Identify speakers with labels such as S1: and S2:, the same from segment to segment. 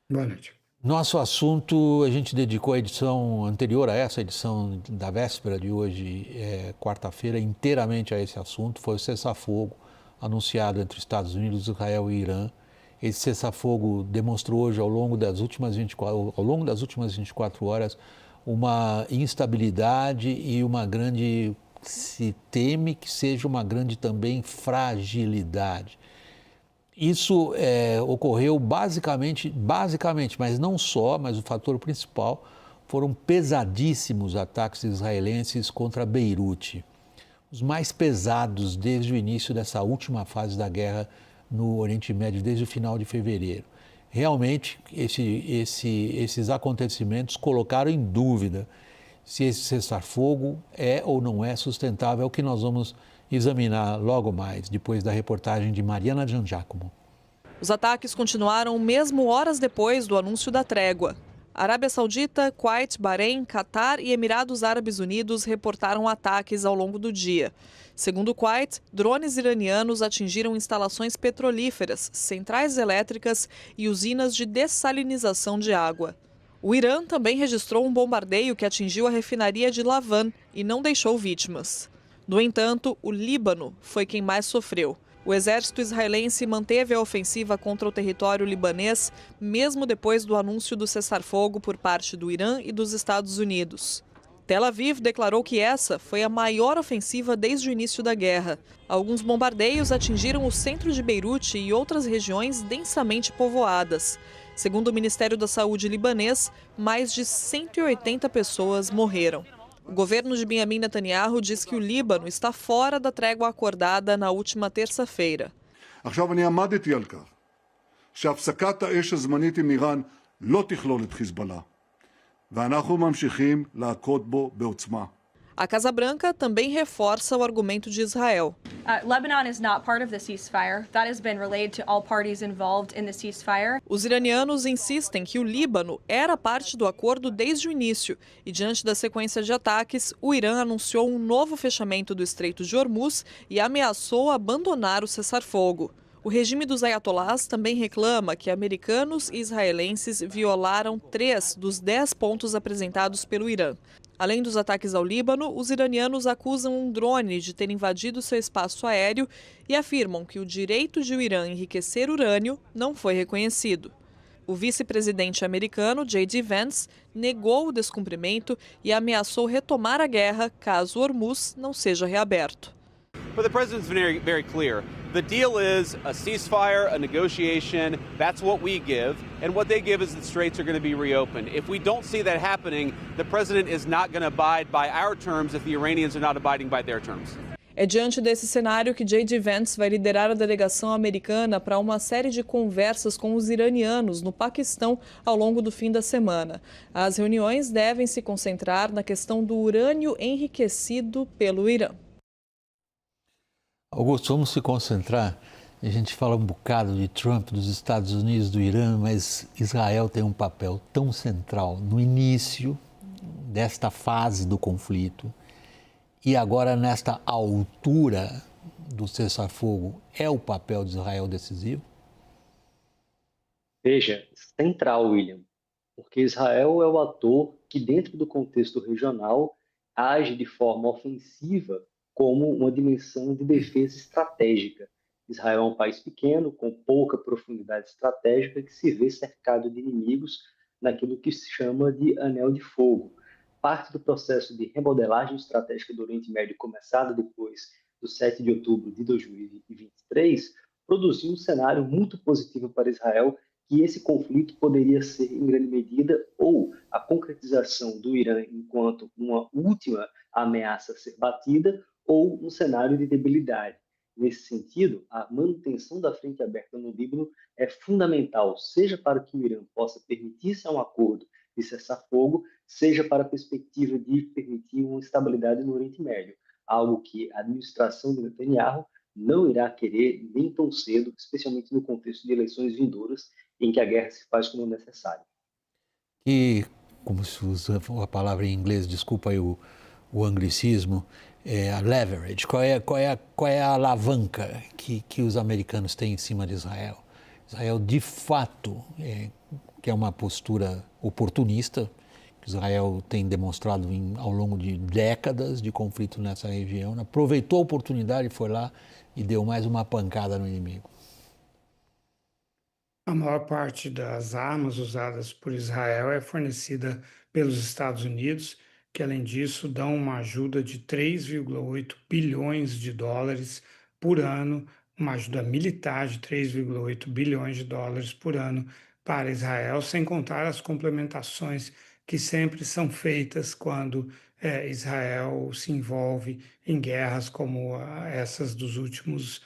S1: Boa noite.
S2: Nosso assunto, a gente dedicou a edição anterior a essa edição da véspera de hoje, quarta-feira, inteiramente a esse assunto. Foi o cessar-fogo anunciado entre Estados Unidos, Israel e Irã. Esse cessar-fogo demonstrou hoje, ao longo das últimas 24 horas, uma instabilidade e uma grande, se teme que seja uma grande também fragilidade. Isso ocorreu basicamente, mas não só, mas o fator principal foram pesadíssimos ataques israelenses contra Beirute, os mais pesados desde o início dessa última fase da guerra no Oriente Médio, desde o final de fevereiro. Realmente, esses acontecimentos colocaram em dúvida se esse cessar-fogo é ou não é sustentável, é o que nós vamos examinar logo mais, depois da reportagem de Mariana Giangiacomo.
S3: Os ataques continuaram mesmo horas depois do anúncio da trégua. Arábia Saudita, Kuwait, Bahrein, Catar e Emirados Árabes Unidos reportaram ataques ao longo do dia. Segundo o Kuwait, drones iranianos atingiram instalações petrolíferas, centrais elétricas e usinas de dessalinização de água. O Irã também registrou um bombardeio que atingiu a refinaria de Lavan e não deixou vítimas. No entanto, o Líbano foi quem mais sofreu. O exército israelense manteve a ofensiva contra o território libanês, mesmo depois do anúncio do cessar-fogo por parte do Irã e dos Estados Unidos. Tel Aviv declarou que essa foi a maior ofensiva desde o início da guerra. Alguns bombardeios atingiram o centro de Beirute e outras regiões densamente povoadas. Segundo o Ministério da Saúde libanês, mais de 180 pessoas morreram. O governo de Benjamin Netanyahu diz que o Líbano está fora da trégua acordada na última terça-feira.
S4: עכשיו אני עמדתי על כך שהפסקת האש הזמנית עם איראן לא תכלול את חיזבאללה ואנחנו ממשיכים להכות בו בעוצמה.
S3: A Casa Branca também reforça o argumento de Israel.
S5: Lebanon is not part of the ceasefire. That has been relayed to all parties involved in the ceasefire.
S3: Os iranianos insistem que o Líbano era parte do acordo desde o início e, diante da sequência de ataques, o Irã anunciou um novo fechamento do Estreito de Hormuz e ameaçou abandonar o cessar-fogo. O regime dos ayatolás também reclama que americanos e israelenses violaram 3 dos 10 pontos apresentados pelo Irã. Além dos ataques ao Líbano, os iranianos acusam um drone de ter invadido seu espaço aéreo e afirmam que o direito de o Irã enriquecer urânio não foi reconhecido. O vice-presidente americano, J.D. Vance, negou o descumprimento e ameaçou retomar a guerra caso Hormuz não seja reaberto.
S6: But the president's very clear. The deal is a ceasefire, a negotiation. That's what we give. And what they give is the straits are going to be reopened. If we don't see that happening, the president is not going to abide by our terms if the Iranians are not abiding by their terms.
S3: É diante desse cenário que J.D. Vance vai liderar a delegação americana para uma série de conversas com os iranianos no Paquistão ao longo do fim da semana. As reuniões devem se concentrar na questão do urânio enriquecido pelo Irã.
S2: Augusto, vamos se concentrar. A gente fala um bocado de Trump, dos Estados Unidos, do Irã, mas Israel tem um papel tão central no início desta fase do conflito e agora nesta altura do cessar-fogo. É o papel de Israel decisivo?
S7: Veja, central, William, porque Israel é o ator que, dentro do contexto regional, age de forma ofensiva como uma dimensão de defesa estratégica. Israel é um país pequeno, com pouca profundidade estratégica, que se vê cercado de inimigos naquilo que se chama de Anel de Fogo. Parte do processo de remodelagem estratégica do Oriente Médio, começado depois do 7 de outubro de 2023, produziu um cenário muito positivo para Israel, que esse conflito poderia ser, em grande medida, ou a concretização do Irã enquanto uma última ameaça a ser batida, ou um cenário de debilidade. Nesse sentido, a manutenção da frente aberta no Líbano é fundamental, seja para que o Irã possa permitir-se um acordo de cessar-fogo, seja para a perspectiva de permitir uma estabilidade no Oriente Médio, algo que a administração de Netanyahu não irá querer nem tão cedo, especialmente no contexto de eleições vindouras, em que a guerra se faz como necessário.
S2: E, como se usa a palavra em inglês, desculpa aí o anglicismo, a leverage, qual é a alavanca que os americanos têm em cima de Israel? Israel, de fato, que é uma postura oportunista, que Israel tem demonstrado ao longo de décadas de conflito nessa região, né? Aproveitou a oportunidade, foi lá e deu mais uma pancada no inimigo.
S1: A maior parte das armas usadas por Israel é fornecida pelos Estados Unidos, que além disso dão uma ajuda de 3,8 bilhões de dólares por ano, uma ajuda militar de 3,8 bilhões de dólares por ano para Israel, sem contar as complementações que sempre são feitas quando Israel se envolve em guerras como essas dos últimos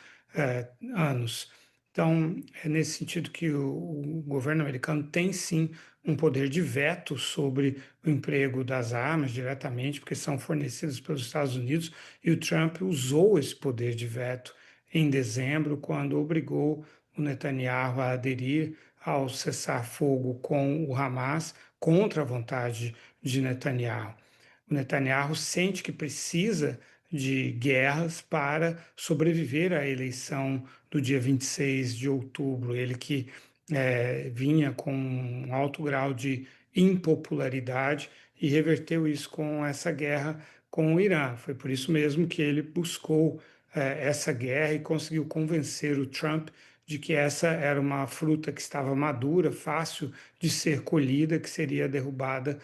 S1: anos. Então, é nesse sentido que o governo americano tem sim um poder de veto sobre o emprego das armas diretamente, porque são fornecidas pelos Estados Unidos, e o Trump usou esse poder de veto em dezembro, quando obrigou o Netanyahu a aderir ao cessar-fogo com o Hamas contra a vontade de Netanyahu. O Netanyahu sente que precisa de guerras para sobreviver à eleição do dia 26 de outubro. Ele que vinha com um alto grau de impopularidade e reverteu isso com essa guerra com o Irã. Foi por isso mesmo que ele buscou essa guerra e conseguiu convencer o Trump de que essa era uma fruta que estava madura, fácil de ser colhida, que seria derrubada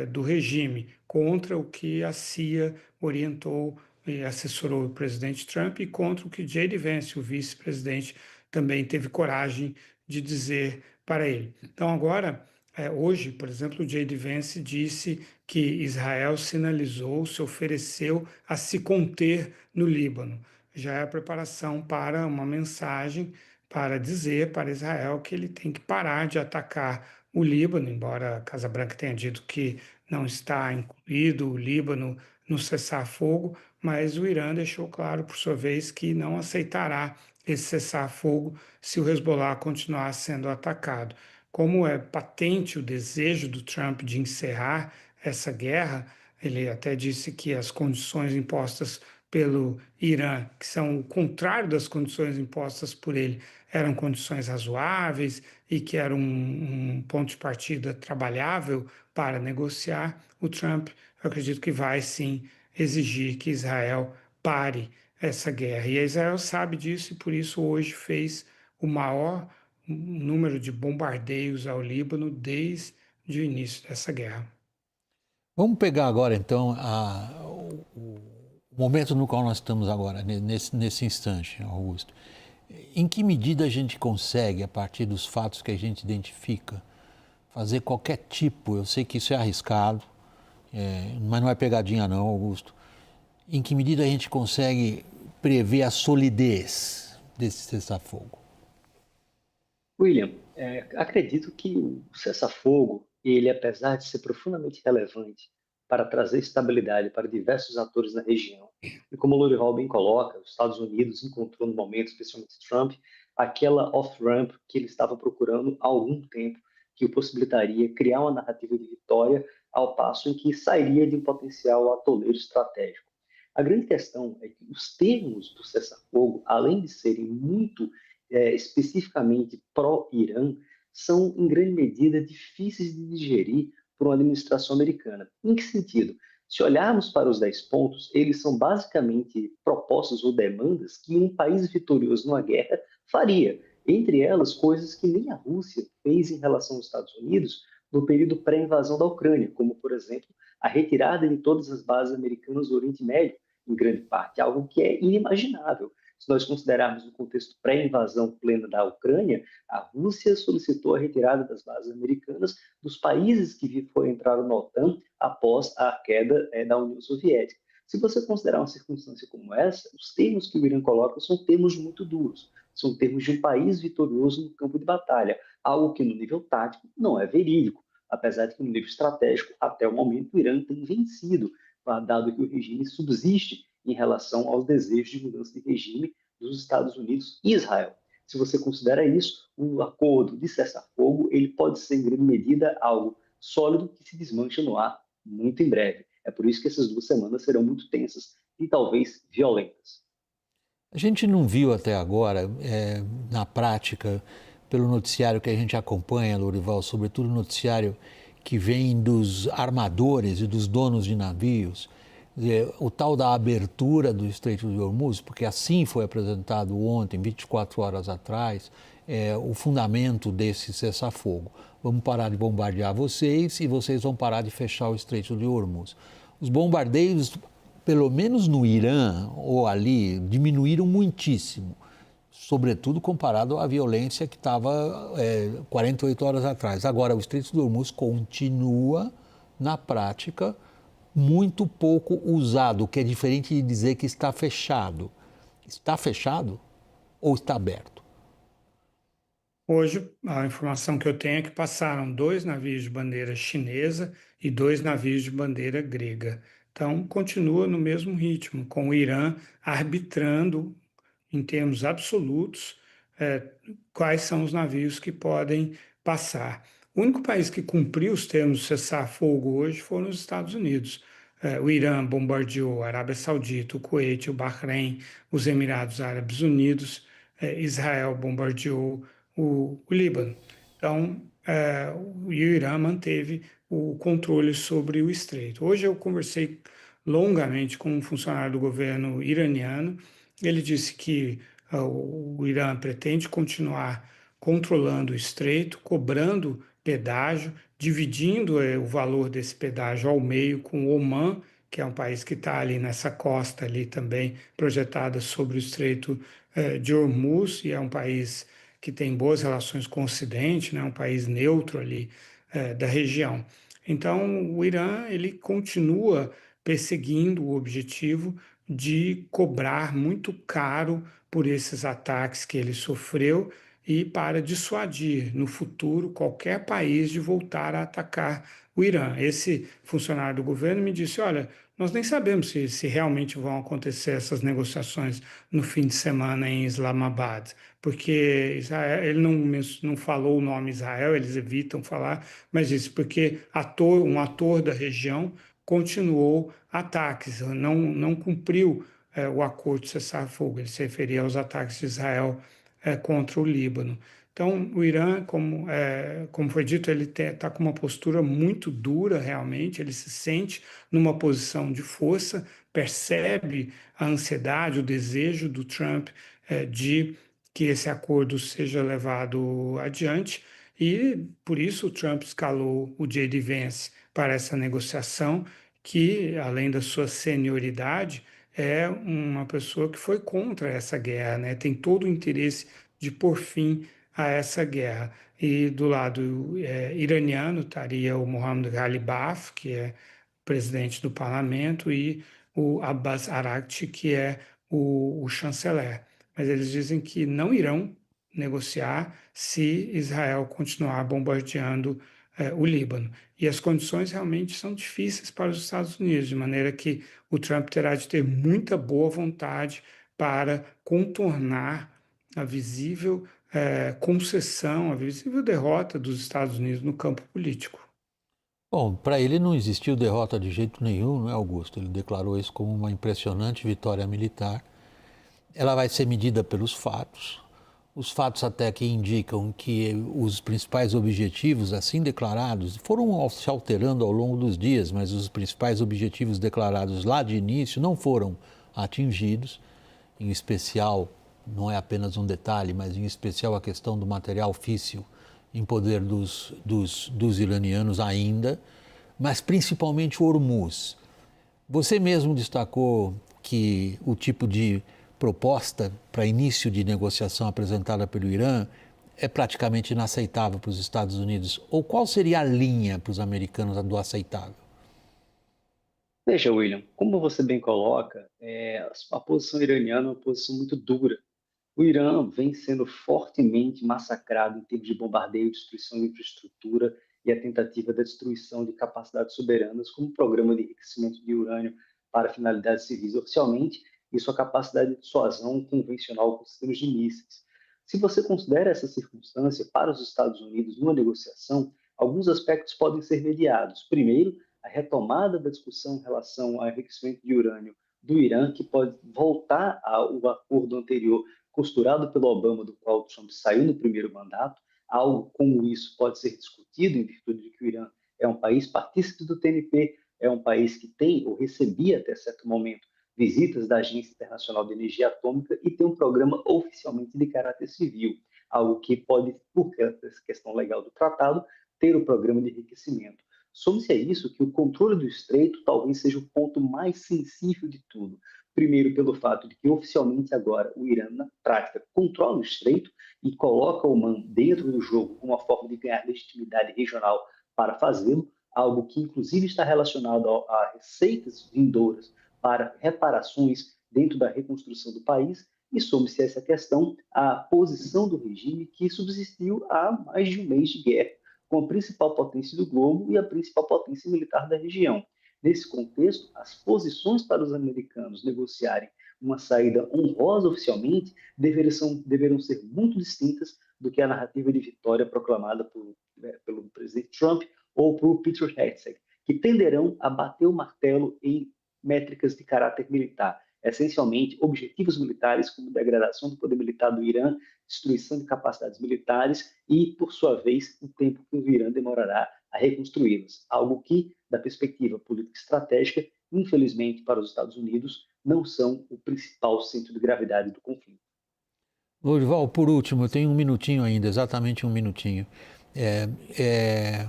S1: do regime, contra o que a CIA orientou e assessorou o presidente Trump, e contra o que J.D. Vance, o vice-presidente, também teve coragem de dizer para ele. Então agora, hoje, por exemplo, o J.D. Vance disse que Israel sinalizou, se ofereceu a se conter no Líbano. Já é a preparação para uma mensagem para dizer para Israel que ele tem que parar de atacar o Líbano, embora a Casa Branca tenha dito que não está incluído o Líbano no cessar-fogo, mas o Irã deixou claro, por sua vez, que não aceitará esse cessar-fogo se o Hezbollah continuar sendo atacado. Como é patente o desejo do Trump de encerrar essa guerra, ele até disse que as condições impostas pelo Irã, que são o contrário das condições impostas por ele, eram condições razoáveis e que era um ponto de partida trabalhável para negociar. O Trump, eu acredito que vai sim exigir que Israel pare essa guerra. E Israel sabe disso e por isso hoje fez o maior número de bombardeios ao Líbano desde o início dessa guerra.
S2: Vamos pegar agora, então, o momento no qual nós estamos agora, nesse instante, Augusto. Em que medida a gente consegue, a partir dos fatos que a gente identifica, fazer qualquer tipo, eu sei que isso é arriscado, mas não é pegadinha não, Augusto. Em que medida a gente consegue prever a solidez desse cessar-fogo?
S7: William, acredito que o cessar-fogo, ele, apesar de ser profundamente relevante para trazer estabilidade para diversos atores na região, e como o Lori Hall bem coloca, os Estados Unidos encontrou no momento, especialmente Trump, aquela off-ramp que ele estava procurando há algum tempo, que o possibilitaria criar uma narrativa de vitória ao passo em que sairia de um potencial atoleiro estratégico. A grande questão é que os termos do cessar-fogo, além de serem muito especificamente pró-Irã, são, em grande medida, difíceis de digerir por uma administração americana. Em que sentido? Se olharmos para os 10 pontos, eles são basicamente propostas ou demandas que um país vitorioso numa guerra faria. Entre elas, coisas que nem a Rússia fez em relação aos Estados Unidos no período pré-invasão da Ucrânia, como, por exemplo, a retirada de todas as bases americanas do Oriente Médio, em grande parte, algo que é inimaginável. Se nós considerarmos o contexto pré-invasão plena da Ucrânia, a Rússia solicitou a retirada das bases americanas dos países que entraram na OTAN após a queda da União Soviética. Se você considerar uma circunstância como essa, os termos que o Irã coloca são termos muito duros, são termos de um país vitorioso no campo de batalha, algo que no nível tático não é verídico, apesar de que no nível estratégico, até o momento, o Irã tem vencido, dado que o regime subsiste em relação aos desejos de mudança de regime dos Estados Unidos e Israel. Se você considera isso, o acordo de cessar-fogo ele pode ser, em grande medida, algo sólido que se desmancha no ar muito em breve. É por isso que essas 2 semanas serão muito tensas e talvez violentas.
S2: A gente não viu até agora, na prática, pelo noticiário que a gente acompanha, Lourival, sobretudo o noticiário que vem dos armadores e dos donos de navios, o tal da abertura do Estreito de Hormuz, porque assim foi apresentado ontem, 24 horas atrás, o fundamento desse cessar-fogo. Vamos parar de bombardear vocês e vocês vão parar de fechar o Estreito de Hormuz. Os bombardeios, pelo menos no Irã ou ali, diminuíram muitíssimo, sobretudo comparado à violência que estava 48 horas atrás. Agora, o Estreito de Hormuz continua, na prática, muito pouco usado, o que é diferente de dizer que está fechado. Está fechado ou está aberto?
S1: Hoje, a informação que eu tenho é que passaram 2 navios de bandeira chinesa e 2 navios de bandeira grega. Então, continua no mesmo ritmo, com o Irã arbitrando, em termos absolutos, quais são os navios que podem passar. O único país que cumpriu os termos de cessar-fogo hoje foram os Estados Unidos. O Irã bombardeou a Arábia Saudita, o Kuwait, o Bahrein, os Emirados Árabes Unidos, Israel bombardeou o Líbano. Então, o Irã manteve o controle sobre o estreito. Hoje eu conversei longamente com um funcionário do governo iraniano. Ele disse que o Irã pretende continuar controlando o estreito, cobrando pedágio, dividindo o valor desse pedágio ao meio com o Omã, que é um país que está ali nessa costa ali também projetada sobre o estreito de Hormuz, e é um país que tem boas relações com o Ocidente, né? Um país neutro ali da região. Então, o Irã ele continua perseguindo o objetivo de cobrar muito caro por esses ataques que ele sofreu e para dissuadir no futuro qualquer país de voltar a atacar o Irã. Esse funcionário do governo me disse: olha, nós nem sabemos se realmente vão acontecer essas negociações no fim de semana em Islamabad, porque Israel, ele não falou o nome Israel, eles evitam falar, mas disse porque um ator da região continuou ataques, não cumpriu o acordo de cessar-fogo. Ele se referia aos ataques de Israel contra o Líbano. Então, o Irã, como foi dito, ele está com uma postura muito dura, realmente. Ele se sente numa posição de força, percebe a ansiedade, o desejo do Trump de que esse acordo seja levado adiante. E, por isso, o Trump escalou o J.D. Vance para essa negociação, que, além da sua senioridade, é uma pessoa que foi contra essa guerra, né? Tem todo o interesse de pôr fim a essa guerra. E do lado iraniano estaria o Mohammad Ghalibaf, que é presidente do parlamento, e o Abbas Araghchi, que é o chanceler. Mas eles dizem que não irão negociar se Israel continuar bombardeando o Líbano. E as condições realmente são difíceis para os Estados Unidos, de maneira que o Trump terá de ter muita boa vontade para contornar a visível concessão, a visível derrota dos Estados Unidos no campo político.
S2: Bom, para ele não existiu derrota de jeito nenhum, não é, Augusto? Ele declarou isso como uma impressionante vitória militar. Ela vai ser medida pelos fatos. Os fatos até que indicam que os principais objetivos assim declarados foram se alterando ao longo dos dias, mas os principais objetivos declarados lá de início não foram atingidos, em especial, não é apenas um detalhe, mas em especial a questão do material físsil em poder dos iranianos ainda, mas principalmente o Hormuz. Você mesmo destacou que o tipo de proposta para início de negociação apresentada pelo Irã é praticamente inaceitável para os Estados Unidos. Ou qual seria a linha para os americanos do aceitável?
S7: Veja, William, como você bem coloca, a posição iraniana é uma posição muito dura. O Irã vem sendo fortemente massacrado em termos de bombardeio, destruição de infraestrutura e a tentativa da destruição de capacidades soberanas, como o programa de enriquecimento de urânio para finalidades civis. Oficialmente, e sua capacidade de dissuasão convencional com sistemas de mísseis. Se você considera essa circunstância para os Estados Unidos numa negociação, alguns aspectos podem ser mediados. Primeiro, a retomada da discussão em relação ao enriquecimento de urânio do Irã, que pode voltar ao acordo anterior costurado pelo Obama, do qual o Trump saiu no primeiro mandato. Algo como isso pode ser discutido em virtude de que o Irã é um país partícipe do TNP, é um país que tem ou recebia até certo momento visitas da Agência Internacional de Energia Atômica e tem um programa oficialmente de caráter civil, algo que pode, por questão legal do tratado, ter o programa de enriquecimento. Some-se a isso que o controle do estreito talvez seja o ponto mais sensível de tudo. Primeiro, pelo fato de que oficialmente agora o Irã, na prática, controla o estreito e coloca o Oman dentro do jogo como uma forma de ganhar legitimidade regional para fazê-lo, algo que inclusive está relacionado a receitas vindouras para reparações dentro da reconstrução do país, e some-se essa questão a posição do regime que subsistiu há mais de um mês de guerra com a principal potência do globo e a principal potência militar da região. Nesse contexto, as posições para os americanos negociarem uma saída honrosa oficialmente deverão ser muito distintas do que a narrativa de vitória proclamada pelo presidente Trump ou por Peter Hegseth, que tenderão a bater o martelo em métricas de caráter militar, essencialmente objetivos militares como degradação do poder militar do Irã, destruição de capacidades militares e, por sua vez, o tempo que o Irã demorará a reconstruí-las, algo que, da perspectiva política estratégica, infelizmente para os Estados Unidos, não são o principal centro de gravidade do conflito.
S2: Lourival, por último, eu tenho um minutinho ainda, exatamente um minutinho. É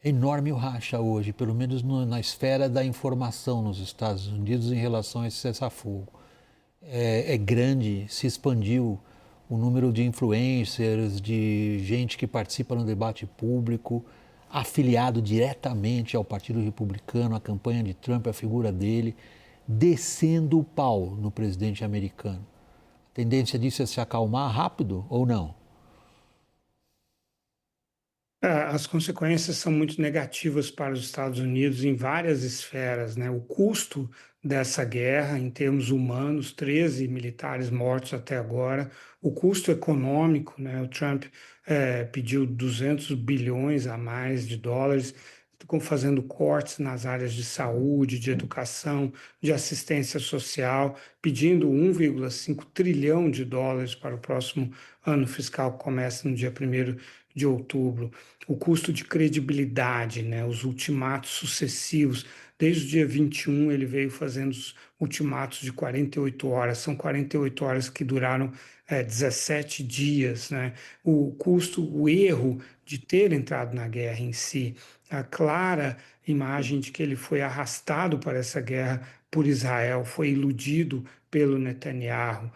S2: enorme o racha hoje, pelo menos na esfera da informação nos Estados Unidos em relação a esse cessar-fogo. É grande, se expandiu o número de influencers, de gente que participa no debate público, afiliado diretamente ao Partido Republicano, a campanha de Trump, a figura dele, descendo o pau no presidente americano. A tendência disso é se acalmar rápido ou não?
S1: As consequências são muito negativas para os Estados Unidos em várias esferas, né? O custo dessa guerra, em termos humanos, 13 militares mortos até agora, o custo econômico, né? O Trump pediu 200 bilhões a mais de dólares, fazendo cortes nas áreas de saúde, de educação, de assistência social, pedindo 1,5 trilhão de dólares para o próximo ano fiscal, que começa no dia 1º de outubro. O custo de credibilidade, né? Os ultimatos sucessivos. Desde o dia 21 ele veio fazendo os ultimatos de 48 horas, são 48 horas que duraram 17 dias, né? O custo, o erro de ter entrado na guerra em si, a clara imagem de que ele foi arrastado para essa guerra por Israel, foi iludido pelo Netanyahu,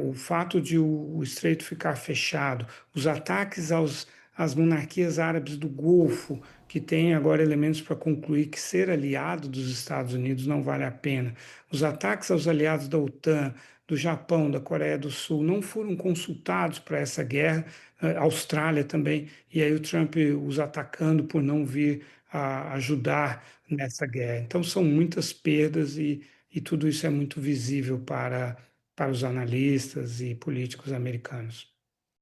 S1: o fato de o estreito ficar fechado, os ataques às monarquias árabes do Golfo, que têm agora elementos para concluir que ser aliado dos Estados Unidos não vale a pena. Os ataques aos aliados da OTAN, do Japão, da Coreia do Sul, não foram consultados para essa guerra, a Austrália também, e aí o Trump os atacando por não vir a ajudar nessa guerra. Então são muitas perdas e tudo isso é muito visível para os analistas e políticos americanos.